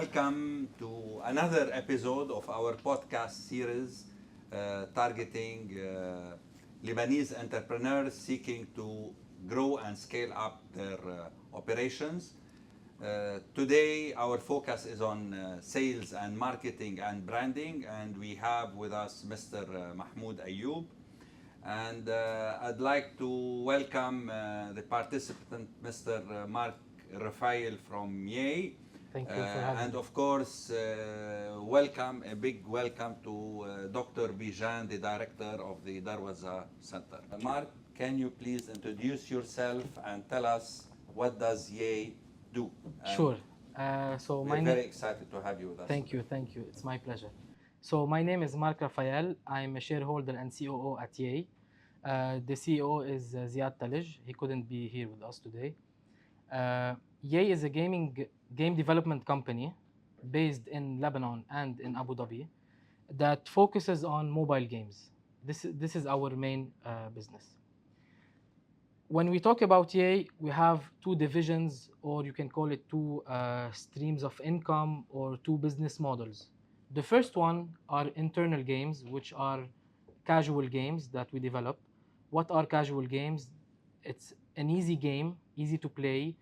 welcome to another episode of our podcast series targeting Lebanese entrepreneurs seeking to grow and scale up their operations. Today our focus is on sales and marketing and branding, and we have with us Mr. Mahmoud Ayoub. And I'd like to welcome the participant, Mr. Marc Raphael from Yayy. Thank you for having me. And of course, a big welcome to Dr. Bijan, the director of the Darwaza Center. Marc, can you please introduce yourself and tell us what does Yayy do? Sure. We're very excited to have you with us. Thank you. It's my pleasure. So my name is Marc Raphael. I'm a shareholder and COO at Yayy. The CEO is Ziad Talij. He couldn't be here with us today. Yayy is a game development company based in Lebanon and in Abu Dhabi that focuses on mobile games. This is our main business. When we talk about Yayy, we have two divisions, or you can call it two streams of income or two business models. The first one are internal games, which are casual games that we develop. What are casual games? It's an easy game, easy to play,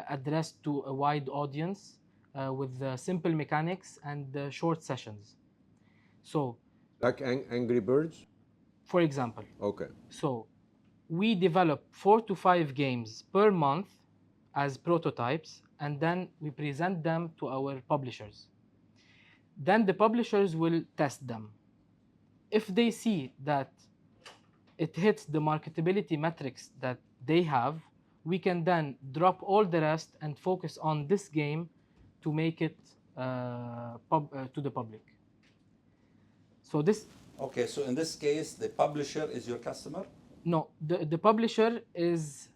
addressed to a wide audience with simple mechanics and short sessions. So, like Angry Birds? For example. Okay. So, we develop 4 to 5 games per month as prototypes, and then we present them to our publishers. Then the publishers will test them. If they see that it hits the marketability metrics that they have, we can then drop all the rest and focus on this game to make it to the public. So this. Okay, so in this case, the publisher is your customer? No, the publisher is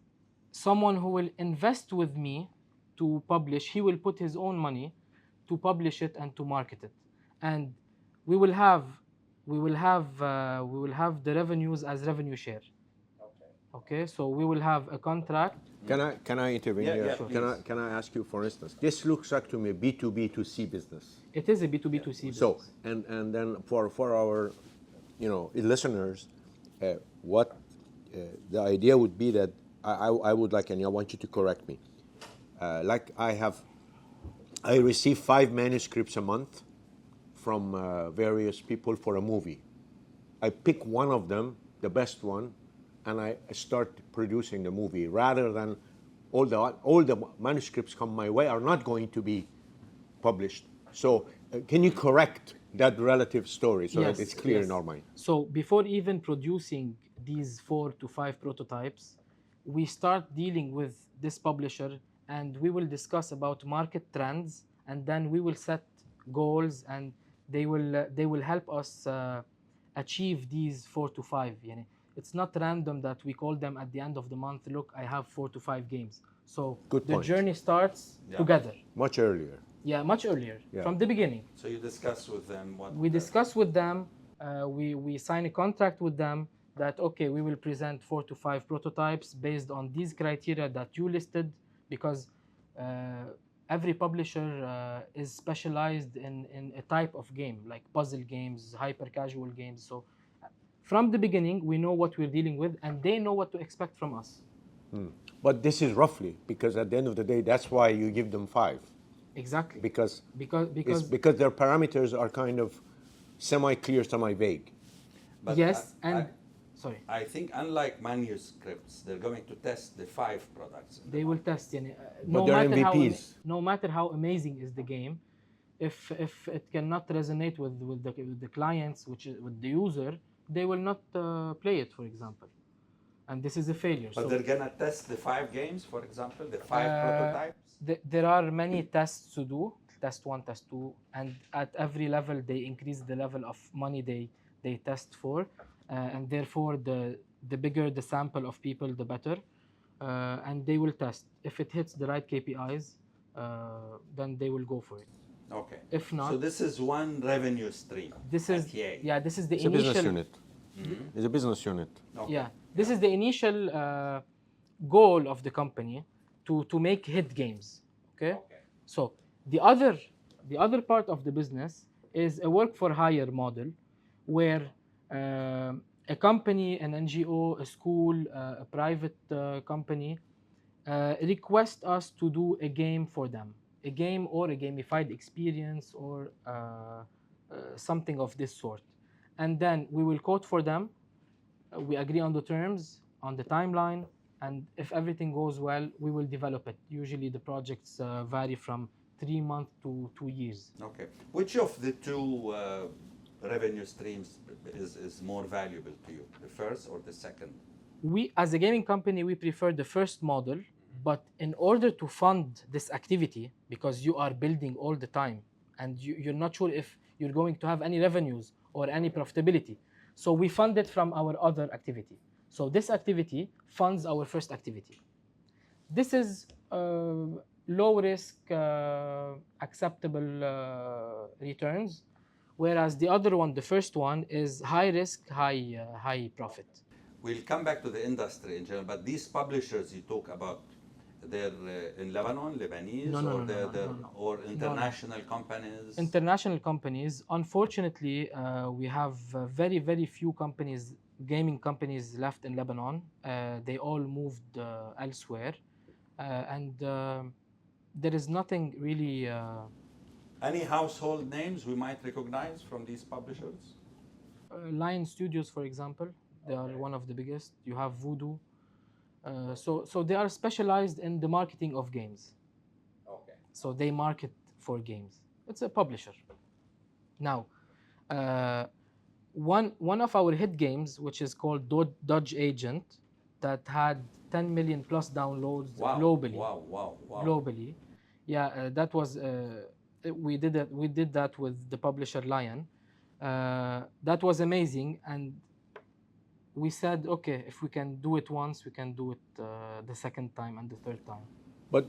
someone who will invest with me to publish. He will put his own money to publish it and to market it, and we will have the revenues as revenue share. Okay, so we will have a contract. Can I intervene here? Yeah, sure. Can I ask you, for instance, this looks like to me a B2B2C business. It is a B2B2C business. So, and then for our, listeners, what the idea would be that I would like, and I want you to correct me, like I receive 5 manuscripts a month from various people for a movie. I pick one of them, the best one, and I start producing the movie, rather than all the manuscripts come my way are not going to be published. So can you correct that relative story so that it's clear in our mind? So before even producing these 4 to 5 prototypes, we start dealing with this publisher, and we will discuss about market trends, and then we will set goals, and they will help us achieve these 4 to 5. It's not random that we call them at the end of the month, look, I have 4 to 5 games. So the journey starts together. Much earlier. Yeah, much earlier, from the beginning. So you discuss with them what? We discuss with them, we sign a contract with them that, okay, we will present 4 to 5 prototypes based on these criteria that you listed, because every publisher is specialized in a type of game, like puzzle games, hyper-casual games. So from the beginning, we know what we're dealing with, and they know what to expect from us. But this is roughly, because at the end of the day, that's why you give them 5. Exactly. Because their their parameters are kind of semi-clear, semi-vague. But yes, sorry. I think unlike manuscripts, they're going to test the 5 products. They will test. But they're MVPs. No matter how amazing is the game, if it cannot resonate with the clients, which is with the user, they will not play it, for example. And this is a failure. But they're gonna test the 5 games, for example, the 5 prototypes? There are many tests to do, test 1, test 2, and at every level they increase the level of money they test for, and therefore the bigger the sample of people, the better, and they will test. If it hits the right KPIs, then they will go for it. Okay. If not, so this is one revenue stream. This is this is the It's initial a business unit. It's a business unit. Okay. Yeah, this is the initial goal of the company to make hit games. Okay. So the The other part of the business is a work for hire model where a company, an NGO, a school, a private company request us to do a game for them, a game or a gamified experience or something of this sort. And then we will code for them, we agree on the terms, on the timeline, and if everything goes well, we will develop it. Usually the projects vary from 3 months to 2 years. Okay. Which of the two revenue streams is more valuable to you, the first or the second? We, as a gaming company, we prefer the first model, but in order to fund this activity, because you are building all the time and you're not sure if you're going to have any revenues or any profitability, so we fund it from our other activity. So this activity funds our first activity. This is low risk, acceptable returns, whereas the other one, the first one, is high risk, high profit. We'll come back to the industry in general, but these publishers you talk about, they're in Lebanon, Lebanese, or international companies? International companies. Unfortunately, we have very, very few companies, gaming companies left in Lebanon. They all moved elsewhere. And there is nothing really... Any household names we might recognize from these publishers? Lion Studios, for example, they are one of the biggest. You have Voodoo. So they are specialized in the marketing of games. Okay. So they market for games. It's a publisher. Now, one of our hit games, which is called Dodge Agent, that had 10 million plus downloads globally. Wow. Globally, yeah, that was we did that with the publisher Lion. That was amazing, and we said, okay, if we can do it once, we can do it the second time and the third time. But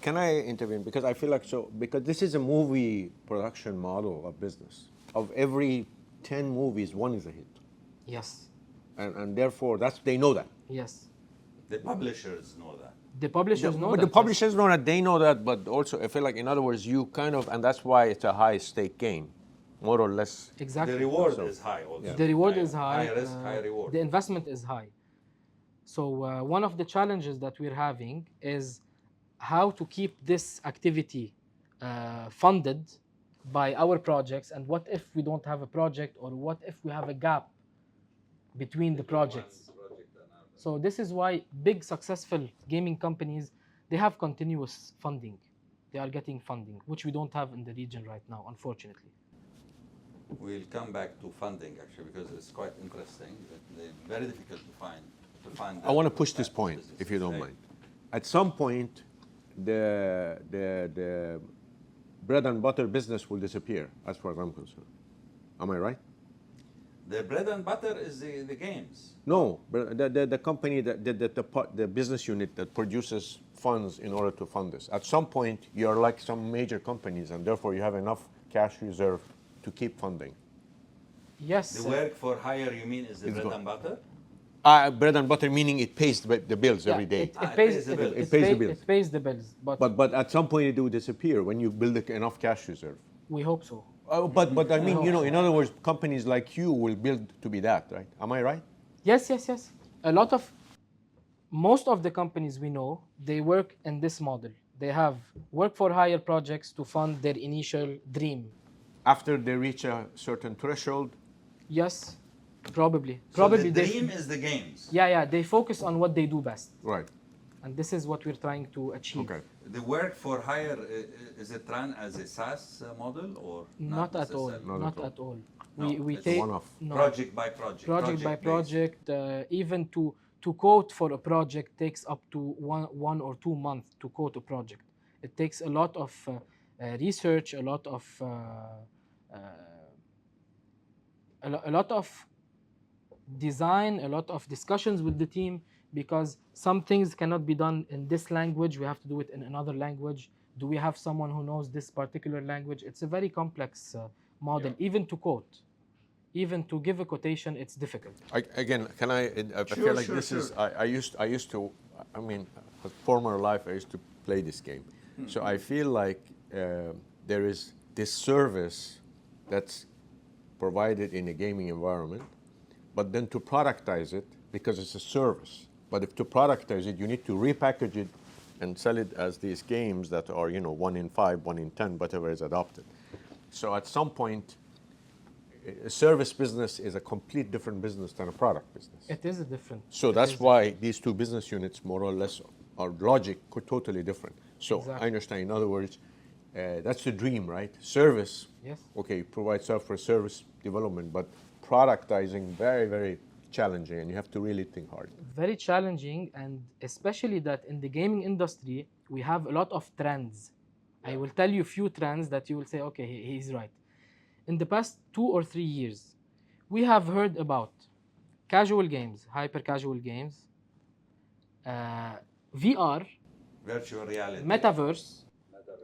can I intervene? Because I feel like because this is a movie production model of business. Of every 10 movies, one is a hit. Yes. And therefore, they know that. Yes. The publishers know that. The publishers know but that. The publishers know that, they know that, but also I feel like, in other words, you kind of, and that's why it's a high stake game, more or less. Exactly. The reward is high also. Yeah. The reward is high. High risk, high reward. The investment is high. So one of the challenges that we're having is how to keep this activity funded by our projects, and what if we don't have a project, or what if we have a gap between the projects. So this is why big successful gaming companies, they have continuous funding. They are getting funding, which we don't have in the region right now, unfortunately. We'll come back to funding actually, because it's quite interesting. It's very difficult to find. I want to push this point, if you don't mind. At some point, the bread and butter business will disappear, as far as I'm concerned. Am I right? The bread and butter is the games. No, the company, the business unit that produces funds in order to fund this. At some point, you're like some major companies, and therefore you have enough cash reserve to keep funding. Yes. The work for hire, you mean, is the bread and butter? Bread and butter meaning it pays the bills every day. It pays the bills. It pays the bills. But at some point it will disappear when you build enough cash reserve. We hope so. But I mean, in other words, companies like you will build to be that, right? Am I right? Yes. Most of the companies we know, they work in this model. They have work for hire projects to fund their initial dream. After they reach a certain threshold? Yes, probably. So the dream is the games. Yeah, they focus on what they do best. Right. And this is what we're trying to achieve. Okay. The work for hire, is it run as a SaaS model or not at all? Not at all. We it's take one-off. Project by project. Project by project. Even to quote for a project takes up to one or 2 months to quote a project. It takes a lot of research, a lot of design, a lot of discussions with the team, because some things cannot be done in this language. We have to do it in another language. Do we have someone who knows this particular language? It's a very complex model. Yeah. Even to quote, even to give a quotation, it's difficult. Again, can I feel like this is, I used to, I mean, a former life, I used to play this game. So I feel like there is this service that's provided in a gaming environment, but then to productize it, because it's a service. But if to productize it, you need to repackage it and sell it as these games that are, 1 in 5, 1 in 10, whatever is adopted. So at some point, a service business is a complete different business than a product business. It is a different. So that's why these two business units, more or less, are logic totally different. So Exactly. I understand. In other words, that's the dream, right? Service. Yes. Okay, provide software service development, but productizing very, very challenging, and you have to really think hard. Very challenging, and especially that in the gaming industry, we have a lot of trends. I will tell you a few trends that you will say, okay, he's right. In the past 2 or 3 years, we have heard about casual games, hyper casual games, VR, Virtual reality. metaverse,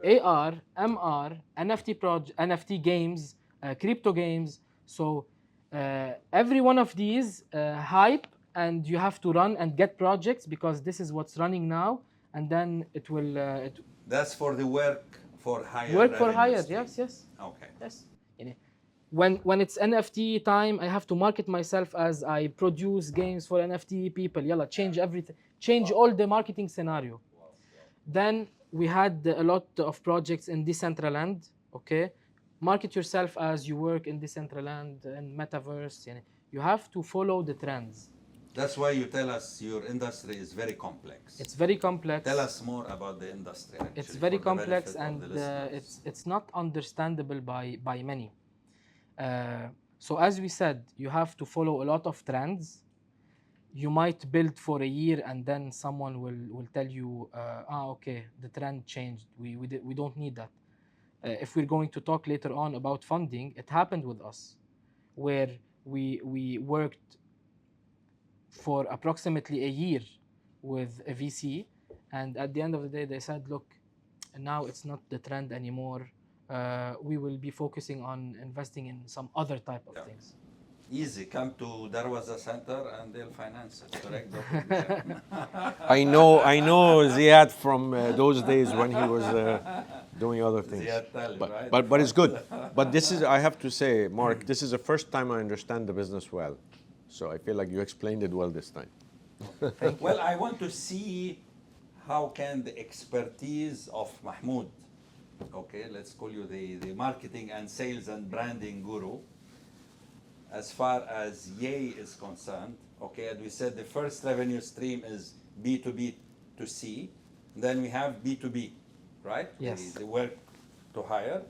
AR, MR, NFT games, crypto games. So every one of these hype, and you have to run and get projects because this is what's running now, and then it will That's for the work for hire. work for revenue hire. stream. Yes. Okay. Yes. When it's NFT time, I have to market myself as I produce games for NFT people. Yalla, change everything, change all the marketing scenario. Then we had a lot of projects in Decentraland. Okay, market yourself as you work in Decentraland and metaverse. You have to follow the trends. That's why you tell us your industry is very complex. It's very complex. Tell us more about the industry. Actually, It's very for the complex, benefit of and the listeners. it's not understandable by many. So as we said, you have to follow a lot of trends. You might build for a year, and then someone will tell you, okay, the trend changed. We don't need that. If we're going to talk later on about funding, it happened with us, where we worked for approximately a year with a VC, and at the end of the day, they said, look, now it's not the trend anymore. We will be focusing on investing in some other type of things. Easy. Come to Darwaza Center and they'll finance it. Correct, Dr. Bijan? I know Ziad from those days when he was doing other things. Ziad Talib, right? But it's good. But this is, I have to say, Mark, this is the first time I understand the business well. So I feel like you explained it well this time. Well, I want to see how can the expertise of Mahmoud, okay, let's call you the marketing and sales and branding guru, as far as Yayy is concerned, okay, and we said the first revenue stream is B2B to C, then we have B2B, right? Yes. The work to hire.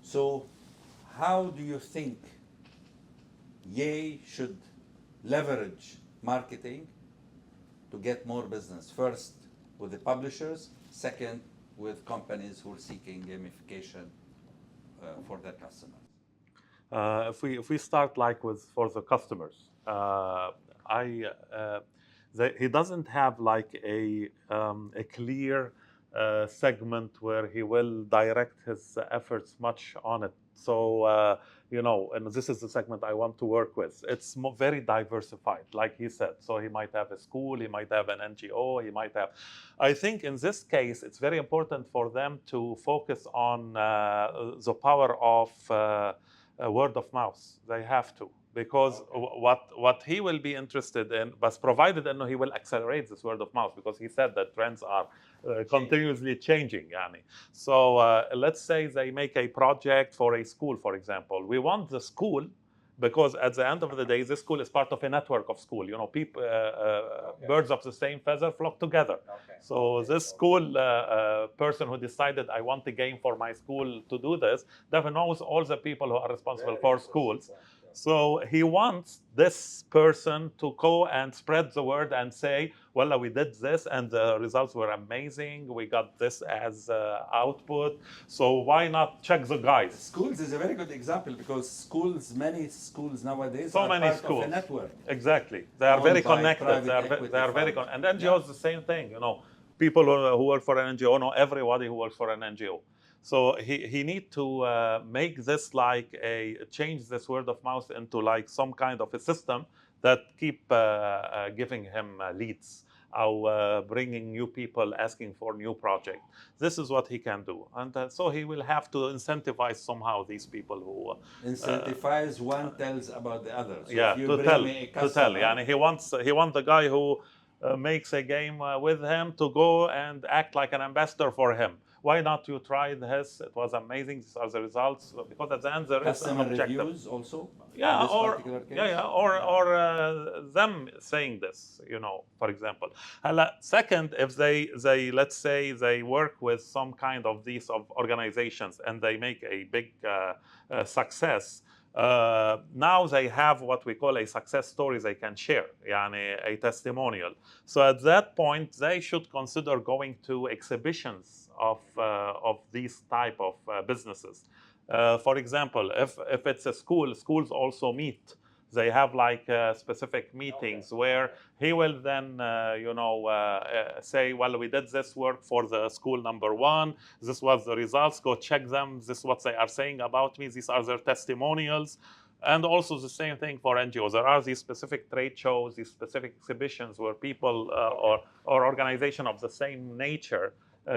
So how do you think Yayy should leverage marketing to get more business? First, with the publishers. Second, with companies who are seeking gamification for their customers. If we start like with for the customers, he doesn't have like a clear segment where he will direct his efforts much on it. So and this is the segment I want to work with. It's very diversified, like he said. So he might have a school, he might have an NGO, he might have. I think in this case, it's very important for them to focus on the power of word of mouth. They have to, because what he will be interested in, but provided he will accelerate this word of mouth, because he said that trends are continuously changing. Yani. So let's say they make a project for a school, for example. We want the school, because at the end of the day, this school is part of a network of school. People, birds of the same feather flock together. Okay. So this school person who decided, I want a game for my school to do this, definitely knows all the people who are responsible for schools. So he wants this person to go and spread the word and say, well, we did this and the results were amazing. We got this as output. So why not check the guys? Schools is a very good example, because many schools nowadays so are many part schools. of a network. They are very connected. They are very connected. And NGOs the same thing. People who work for an NGO know everybody who works for an NGO. So he need to make this like change this word of mouth into like some kind of a system that keep giving him leads. bringing new people asking for new project. This is what he can do, and so he will have to incentivize somehow these people who Incentivize one tells about the other. So yeah, if you to bring tell, me a to customer, tell. Yani he wants the guy who makes a game with him to go and act like an ambassador for him. Why not you try this? It was amazing. These are the results. Because at the end there is an customer objective. reviews also. Yeah, in this or particular case. or them saying this, for example. Second, if they let's say they work with some kind of these of organizations and they make a big success. Now they have what we call a success story they can share, يعني a testimonial. So at that point, they should consider going to exhibitions of these type of businesses. For example, if it's a school, schools also meet. They have like specific meetings where he will then, say, well, we did this work for the school number one. This was the results. Go check them. This is what they are saying about me. These are their testimonials. And also the same thing for NGOs. There are these specific trade shows, these specific exhibitions where people or organization of the same nature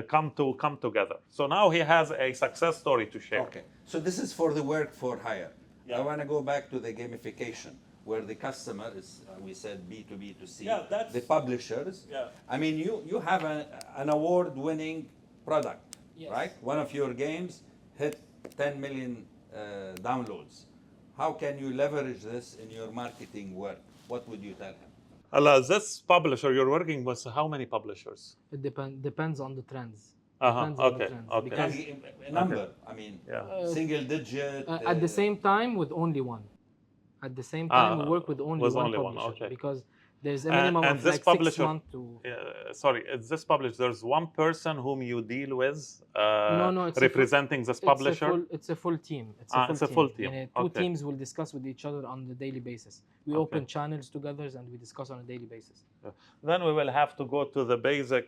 come together. So now he has a success story to share. Okay, so this is for the work for hire. Yeah. I want to go back to the gamification, where the customer is, we said B2B to C, Yeah, that's- the publishers. Yeah. I mean, you have an award-winning product, Yes. right? One of your games hit 10 million downloads. How can you leverage this in your marketing work? What would you tell him? This publisher you're working with, how many publishers? It depends on the trends. Uh-huh, Depends on the okay, trends. okay. Because A number, I mean, Yeah. single digit. at the same time with only one. At the same time, we work with only one publisher okay. because there's a minimum and of this like publisher, 6 months to. sorry, it's this publisher. There's one person whom you deal with No, it's a representing this publisher. It's a full team. It's It's a full team. Yani two Okay. teams will discuss with each other on the daily basis. We Okay. open channels together and we discuss on a daily basis. Then we will have to go to the basic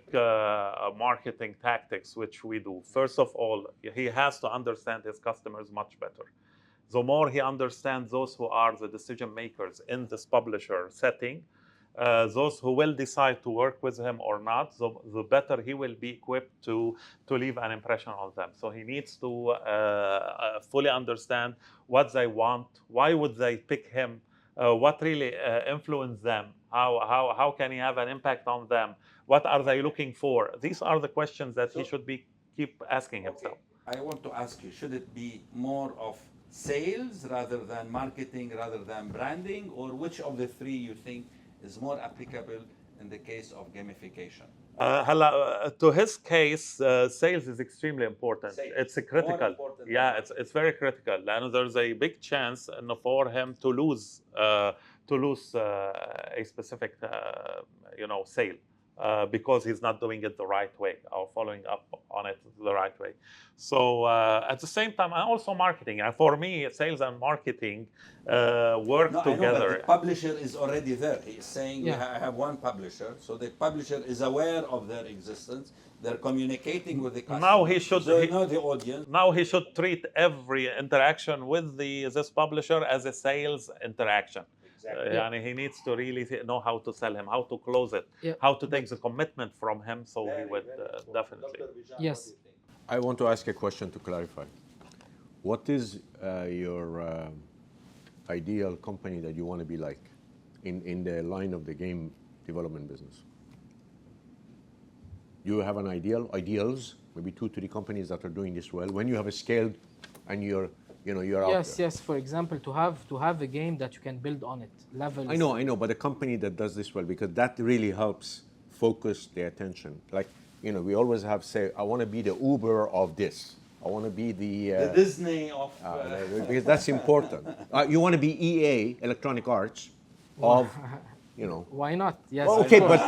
marketing tactics, which we do. First of all, he has to understand his customers much better. The more he understands those who are the decision makers in this publisher setting, those who will decide to work with him or not, the better he will be equipped to leave an impression on them. So he needs to fully understand what they want, why would they pick him, what really influenced them, how can he have an impact on them, what are they looking for. These are the questions that he should keep asking himself. I want to ask you, should it be more of sales rather than marketing, rather than branding, or which of the three you think is more applicable in the case of gamification? To his case, sales is extremely important. Sales. It's critical. More important than Yeah, it's very critical, and there's a big chance for him to lose a specific sale. Because he's not doing it the right way or following up on it the right way. So at the same time, and also marketing. And for me, sales and marketing work No, I know, together. but the publisher is already there. He is saying, Yeah. I have one publisher, so the publisher is aware of their existence. They're communicating with the customer. Now he should- So know the audience. Now he should treat every interaction with this publisher as a sales interaction. Exactly. And he needs to really know how to sell him, how to close it, Yeah. how to take the commitment from him. So he would definitely. Yes. I want to ask a question to clarify. What is your ideal company that you want to be like in the line of the game development business? You have an ideals, maybe 2-3 companies that are doing this well. When you have a scaled and you're out Yes, there. yes. For example, to have a game that you can build on it, levels. I know, but a company that does this well, because that really helps focus the attention. Like, we always have say, I want to be the Uber of this. I want to be The Disney of... because that's important. You want to be EA, Electronic Arts, of, Why not? Yes. Well, of okay, course.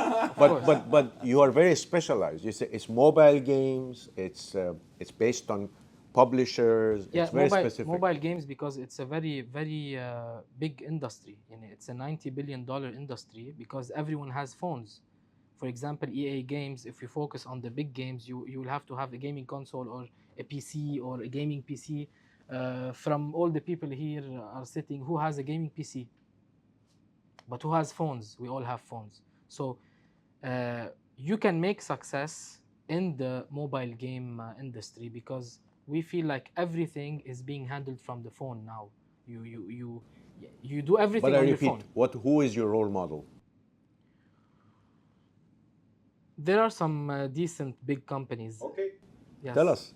but you are very specialized. You say it's mobile games. It's based on publishers. Yeah, it's very specific. mobile games, because it's a very, very big industry. It's a $90 billion industry because everyone has phones. For example, EA games, if you focus on the big games, you will have to have a gaming console or a PC or a gaming PC. From all the people here are sitting, who has a gaming PC? But who has phones? We all have phones. So you can make success in the mobile game industry because we feel like everything is being handled from the phone now. You do everything But I on your repeat, phone. who is your role model? There are some decent big companies. Okay. Yes. Tell us.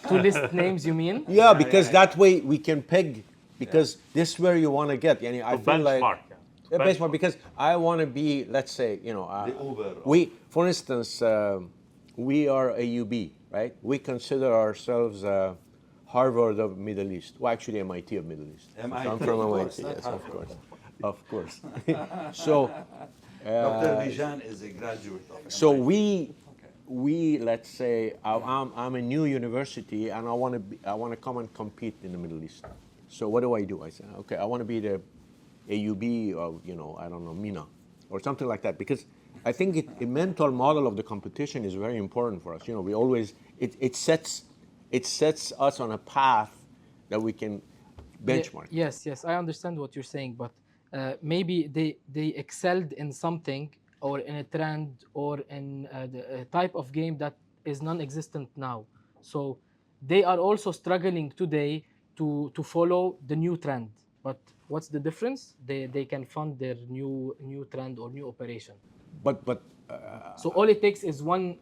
To list names, you mean? Yeah, because that way we can peg, because this is where you want to get. Yani, I To feel like benchmark. yeah, benchmark, because I want to be, let's say, The Uber. we, for instance, we are AUB, right? We consider ourselves Harvard of Middle East. Well, actually, MIT of Middle East. MIT, So I'm from of MIT, course, not yes, of Harvard. course, of course. So, Dr. Bijan is a graduate of so MIT. we let's say I'm a new university and I want to come and compete in the Middle East. So what do? I say, okay, I want to be the AUB or I don't know, Mina or something like that, because I think a mental model of the competition is very important for us. We always it sets us on a path that we can benchmark. Yes, I understand what you're saying, but maybe they excelled in something or in a trend or in the type of game that is non-existent now. So they are also struggling today to follow the new trend. But what's the difference? They can fund their new trend or new operation. But So all it takes is one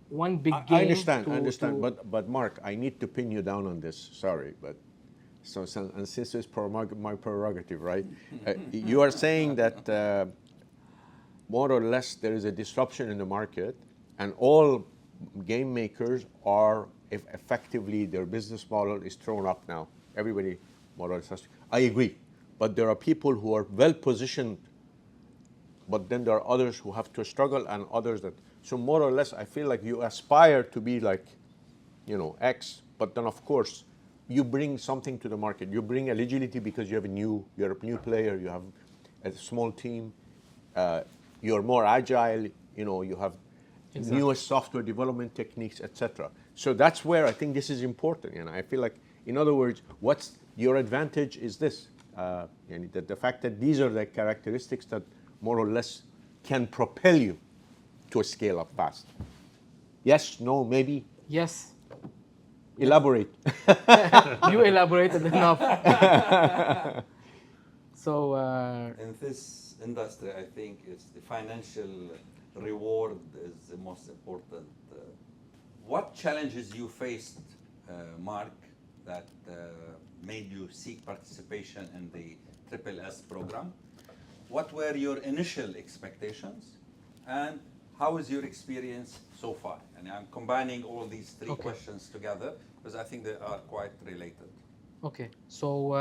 big game. I understand, to- but Mark, I need to pin you down on this. Sorry, but and since it's my prerogative, right? You are saying that more or less there is a disruption in the market, and all game makers are effectively their business model is thrown up now. Everybody more or less has to. I agree, but there are people who are well positioned. But then there are others who have to struggle, and others that. So more or less, I feel like you aspire to be like, X. But then of course, you bring something to the market. You bring agility because you're a new player. You have a small team. You're more agile. You have newest software development techniques, etc. So that's where I think this is important. And I feel like, in other words, what's your advantage is this, and the fact that these are the characteristics that more or less can propel you to a scale up fast. Yes, no, maybe? Yes, Elaborate. you elaborated enough. So In this industry, I think it's the financial reward is the most important. What challenges you faced, Mark, that made you seek participation in the SSS program? What were your initial expectations, and how is your experience so far? And I'm combining all these three questions together because I think they are quite related. Okay, so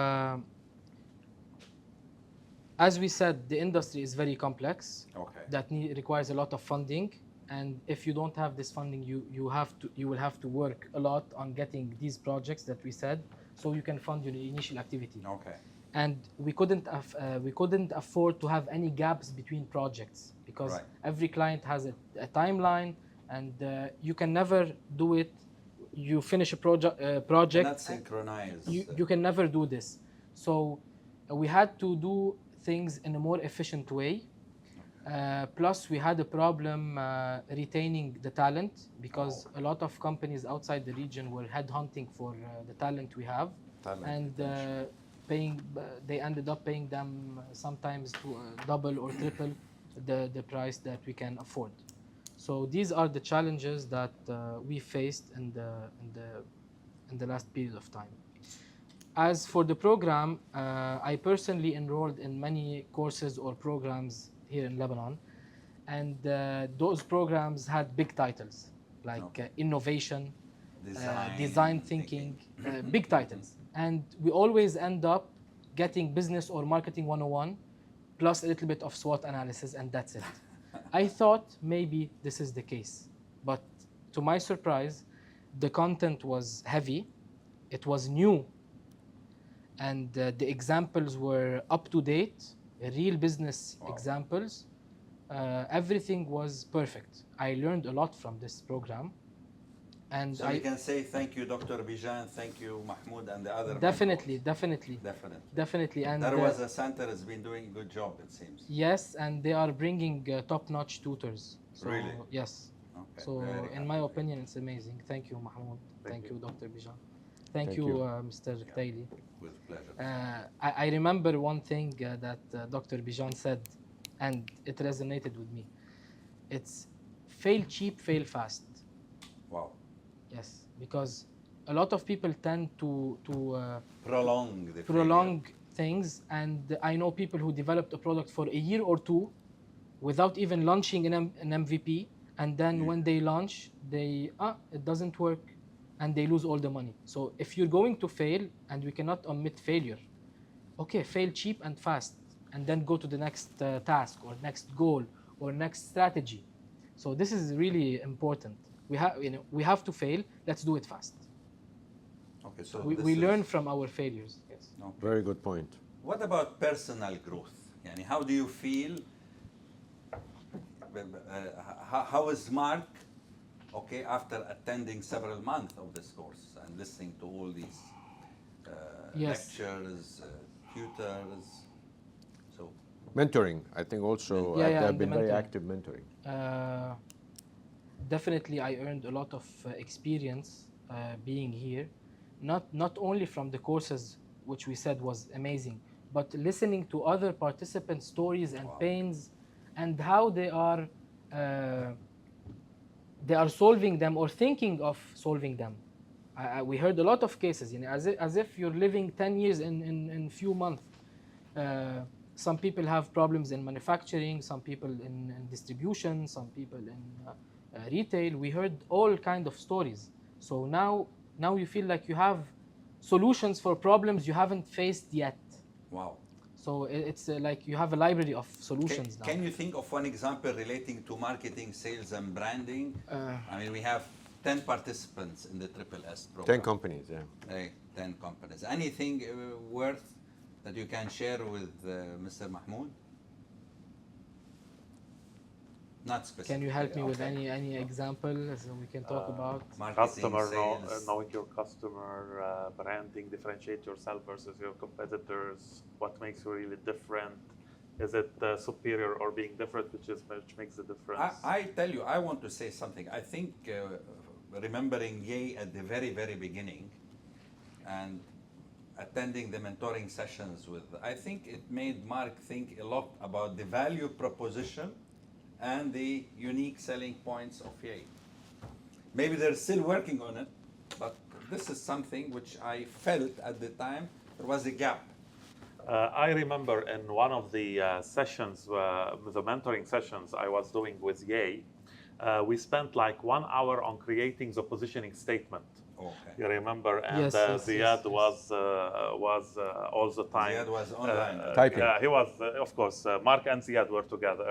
as we said, the industry is very complex. Okay. That requires a lot of funding, and if you don't have this funding, you will have to work a lot on getting these projects that we said, so you can fund your initial activity. Okay. And we couldn't afford to have any gaps between projects because Right. every client has a timeline, and you can never do it. You finish a project. Not synchronize. You can never do this. So we had to do things in a more efficient way. Plus, we had a problem retaining the talent because a lot of companies outside the region were headhunting for the talent we have, and they ended up paying them sometimes to double or triple the price that we can afford. So these are the challenges that we faced in the last period of time. As for the program, I personally enrolled in many courses or programs here in Lebanon, and those programs had big titles like innovation, design thinking, big titles. And we always end up getting business or marketing 101 plus a little bit of SWOT analysis, and that's it. I thought maybe this is the case, but to my surprise, the content was heavy, it was new, and the examples were up to date, real business examples. Everything was perfect. I learned a lot from this program, And So we can say thank you, Dr. Bijan, thank you, Mahmoud, and the other definitely, mentors. definitely, Definitely. definitely. And Darwaza Center has been doing a good job, it seems. yes, and they are bringing top-notch tutors. So, Really? yes. Okay, So, very in happy my to hear. opinion, it's amazing. Thank you, Mahmoud. Thank you, Dr. Bijan. Thank Thank you, you. Mr. Kteily. With pleasure. I remember one thing that Dr. Bijan said, and it resonated with me. It's fail cheap, fail fast. Wow. Yes, because a lot of people tend to Prolong the prolong things, and I know people who developed a product for a year or two without even launching an MVP, and then when they launch, it doesn't work, and they lose all the money. So if you're going to fail, and we cannot omit failure, okay, fail cheap and fast, and then go to the next task or next goal or next strategy. So this is really important. We have to fail. Let's do it fast. Okay, so We learn from our failures. Yes. Okay. Very good point. What about personal growth? Yani, how do you feel? How is Mark, okay, after attending several months of this course and listening to all these Yes. lectures, tutors? So, Mentoring, I think also Yeah, they've and the been very mentoring. active mentoring. Definitely, I earned a lot of experience being here, not only from the courses, which we said was amazing, but listening to other participants' stories and Wow. pains, and how they are solving them or thinking of solving them. We heard a lot of cases, as if you're living 10 years in few months. Some people have problems in manufacturing, some people in distribution, some people in retail. We heard all kind of stories. So now you feel like you have solutions for problems you haven't faced yet. wow. So it's like you have a library of solutions now. Can you think of one example relating to marketing, sales, and branding? I mean, we have 10 participants in the SSS program. 10 companies, yeah. 10 companies. Anything worth that you can share with Mr. Mahmoud? Not specific. Can you help me with okay. any example so we can talk about? Marketing, Customer, sales. knowing your customer, branding, differentiate yourself versus your competitors. What makes you really different? Is it superior or being different, which makes the difference? I tell you, I want to say something. I think remembering Yayy at the very, very beginning and attending the mentoring sessions with, I think it made Mark think a lot about the value proposition and the unique selling points of Yayy. Maybe they're still working on it, but this is something which I felt at the time there was a gap. I remember in one of the sessions, the mentoring sessions I was doing with Yayy, we spent like 1 hour on creating the positioning statement. Okay. You remember, and Yes, yes, Ziad yes. was all the time. Ziad was online. Typing. Yeah, he was, of course. Mark and Ziad were together.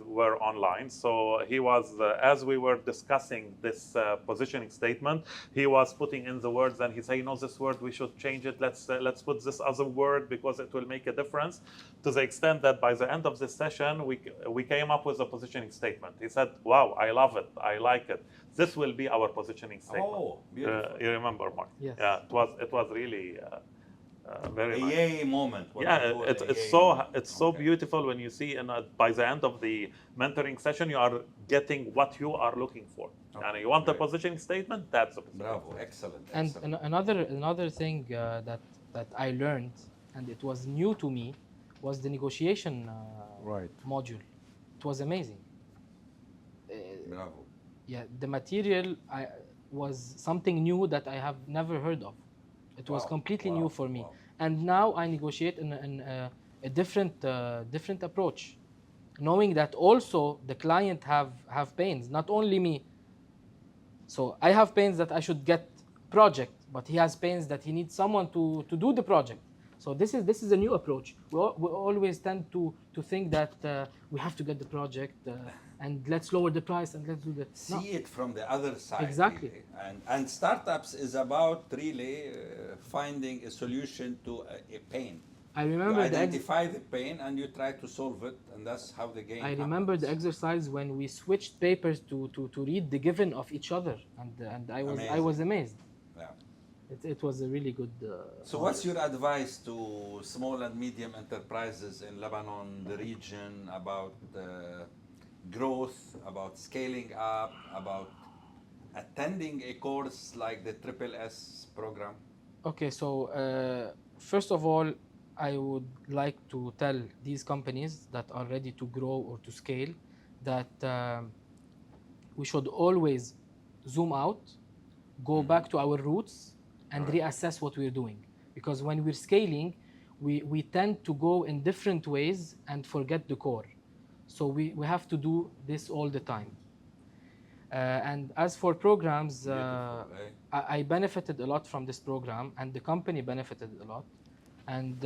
Were online. So he was, as we were discussing this positioning statement, he was putting in the words, and he said, this word we should change it. Let's put this other word because it will make a difference. To the extent that by the end of this session, we came up with a positioning statement. He said, "Wow, I love it. I like it. This will be our positioning statement." Oh, beautiful. You remember, Mark? Yes. Yeah, it was really very A nice. Yayy moment. what Yeah, we call it's a it's Yayy so moment. it's so Okay. beautiful when you see, by the end of the mentoring session, you are getting what you are looking for. Okay, And you want a great. positioning statement, that's a positioning Bravo, statement. excellent. And excellent. another thing that I learned, and it was new to me, was the negotiation Right. module. It was amazing. Bravo. Yeah, the material was something new that I have never heard of. It was Wow, completely wow, new for me. wow. And now I negotiate in a different approach, knowing that also the client have pains, not only me. So I have pains that I should get project, but he has pains that he needs someone to do the project. So this is a new approach. We always tend to think that we have to get the project and let's lower the price and let's do that. See it from the other side. Exactly. Really. And startups is about really finding a solution to a pain. I You remember identify the pain and you try to solve it, and that's how the game I remember the happens. exercise when we switched papers to read the given of each other, and I was Amazing. amazed. Yeah. It was a really good. So what's your advice to small and medium enterprises in Lebanon, the region, about growth, about scaling up, about attending a course like the Triple S program? Okay, so first of all, I would like to tell these companies that are ready to grow or to scale that we should always zoom out, go back to our roots, and Correct. reassess what we're doing. Because when we're scaling, we tend to go in different ways and forget the core. So we have to do this all the time. And as for programs, Beautiful, eh? I benefited a lot from this program, and the company benefited a lot. And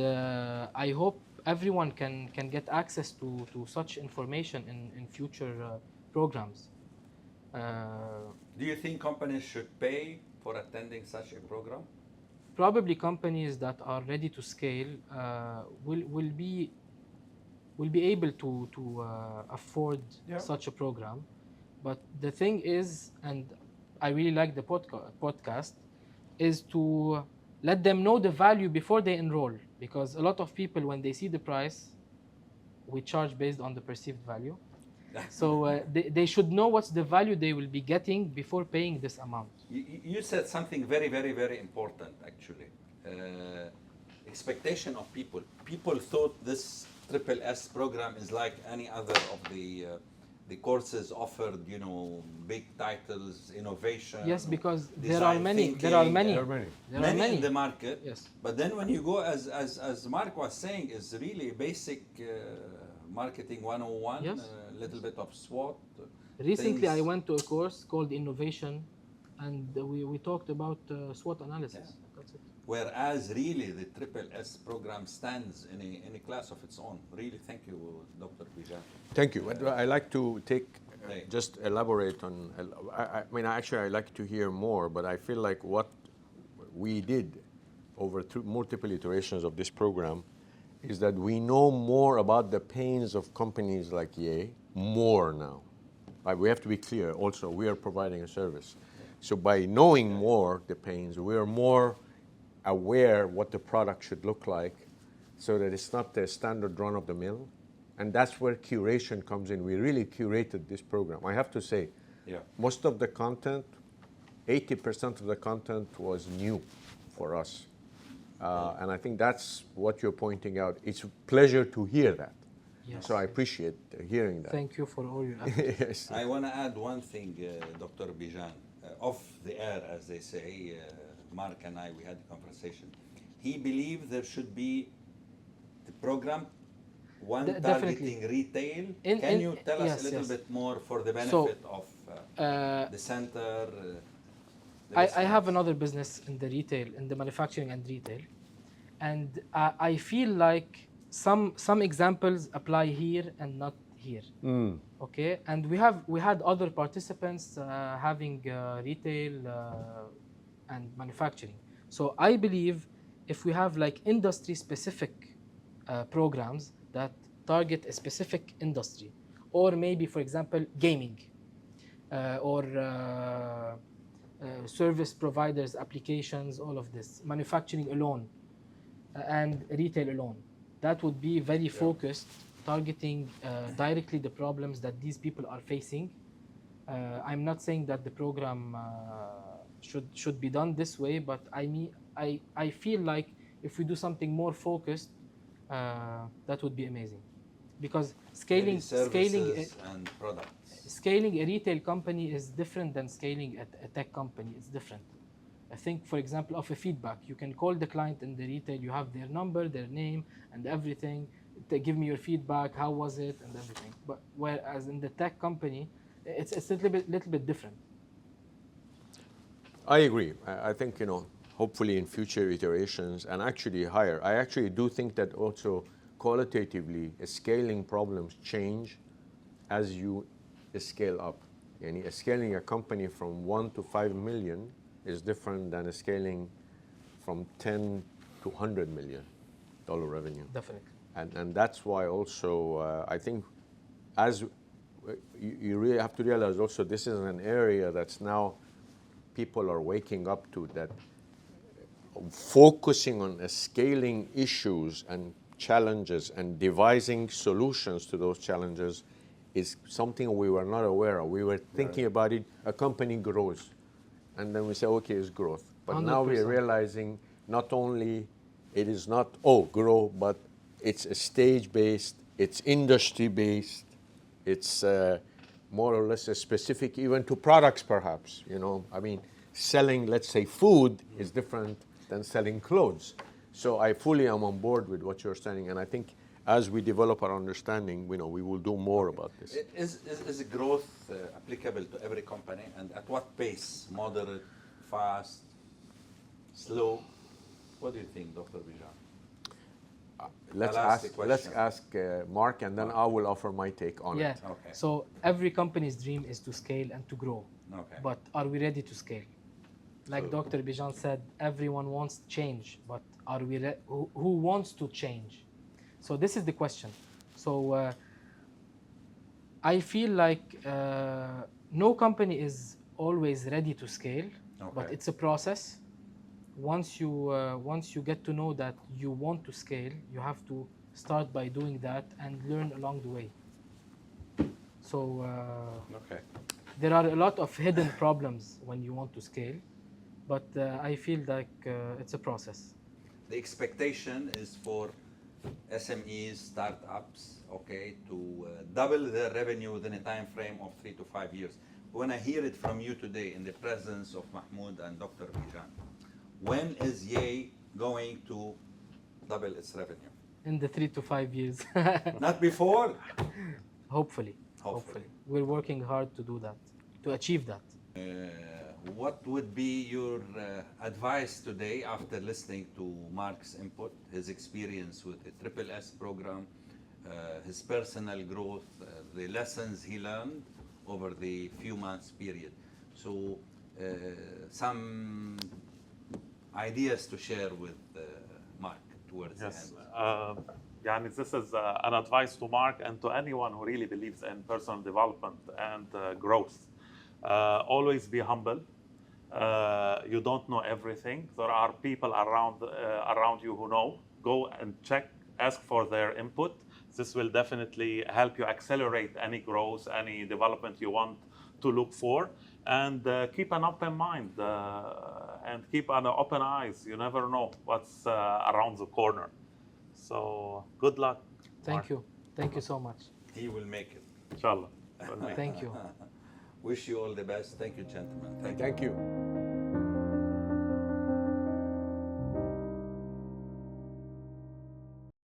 I hope everyone can get access to such information in future programs. Do you think companies should pay for attending such a program? Probably companies that are ready to scale will be able to afford Yeah. such a program. But the thing is, and I really like the podcast, is to let them know the value before they enroll. Because a lot of people, when they see the price, we charge based on the perceived value. So they should know what's the value they will be getting before paying this amount. You said something very, very, very important, actually. Expectation of people. People thought this Triple S program is like any other of the courses offered, you know, big titles, innovation. Yes, because there design are many. thinking, There are many. There are many. There many are many in the market. Yes. But then when you go, as Mark was saying, is really basic marketing 101, Yes. a little bit of SWOT. Recently, things. I went to a course called Innovation, and we talked about SWOT analysis. Yeah. That's it. Whereas really the Triple S program stands in a class of its own. Really, thank you, Dr. Bijan. Thank you. I like to take, Right. just elaborate on, I mean, actually, I like to hear more, but I feel like what we did over multiple iterations of this program is that we know more about the pains of companies like Yayy, more now. We have to be clear also, we are providing a service. So by knowing more the pains, we are more aware what the product should look like so that it's not the standard run of the mill. And that's where curation comes in. We really curated this program. I have to say, Yeah. most of the content, 80% of the content was new for us. And I think that's what you're pointing out. It's a pleasure to hear that. Yes. So I appreciate hearing that. Thank you for all your efforts. Yes. I want to add one thing, Dr. Bijan, off the air, as they say. Mark and I, we had a conversation. He believed there should be the program, one Definitely. targeting retail. In- Can in- you tell us yes, a little yes. bit more for the So, benefit of the center? The I listeners? have another business in the retail, in the manufacturing and retail, and I feel like some examples apply here and not here. Okay, and we had other participants having retail and manufacturing. So I believe if we have like industry specific programs that target a specific industry, or maybe for example gaming, or service providers, applications, all of this, manufacturing alone, and retail alone. That would be very focused, targeting directly the problems that these people are facing. I'm not saying that the program should be done this way, but I feel like if we do something more focused, that would be amazing, because Maybe scaling services and products. scaling a retail company is different than scaling a tech company. It's different. I think, for example, of a feedback, you can call the client in the retail, you have their number, their name, and everything. They give me your feedback, how was it, and everything. But whereas in the tech company, it's a little bit different. I agree. I think, hopefully in future iterations and actually higher, I actually do think that also qualitatively scaling problems change as you scale up. Yani scaling a company from 1 to 5 million is different than scaling from 10 to 100 million. revenue. Definitely. And that's why also I think as you really have to realize also this is an area that's now people are waking up to, that focusing on scaling issues and challenges and devising solutions to those challenges is something we were not aware of. We were thinking about it, a company grows, and then we say, okay, it's growth. But now we're 100%. realizing not only it is not, grow, but it's stage-based, it's industry-based, it's more or less specific even to products perhaps, I mean, selling, let's say, food is different than selling clothes. So I fully am on board with what you're saying, and I think as we develop our understanding, we will do more about this. Is growth applicable to every company, and at what pace? Moderate, fast, slow? What do you think, Dr. Bijan? Let's ask Mark, and then I will offer my take on Yeah. it. Okay. So every company's dream is to scale and to grow. Okay. But are we ready to scale? Like Dr. Bijan said, everyone wants change, but are we who wants to change? So this is the question. So I feel like no company is always ready to scale, but it's a process. Once you get to know that you want to scale, you have to start by doing that and learn along the way. So there are a lot of hidden problems when you want to scale, but I feel like it's a process. The expectation is for SMEs, startups, to double their revenue within a time frame of 3 to 5 years. When I hear it from you today in the presence of Mahmoud and Dr. Bijan, when is Yayy going to double its revenue? In the 3 to 5 years. Not before? Hopefully. We're working hard to do that, to achieve that. What would be your advice today after listening to Marc's input, his experience with the SSS program, his personal growth, the lessons he learned over the few months period? So some ideas to share with Marc towards the end. This is an advice to Marc and to anyone who really believes in personal development and growth. Always be humble. You don't know everything. There are people around you who know. Go and check, ask for their input. This will definitely help you accelerate any growth, any development you want to look for. And keep an open mind and keep an open eyes. You never know what's around the corner. So good luck. Thank you. Thank you so much. He will make it. Inshallah. Thank you. Wish you all the best. Thank you, gentlemen. Thank you.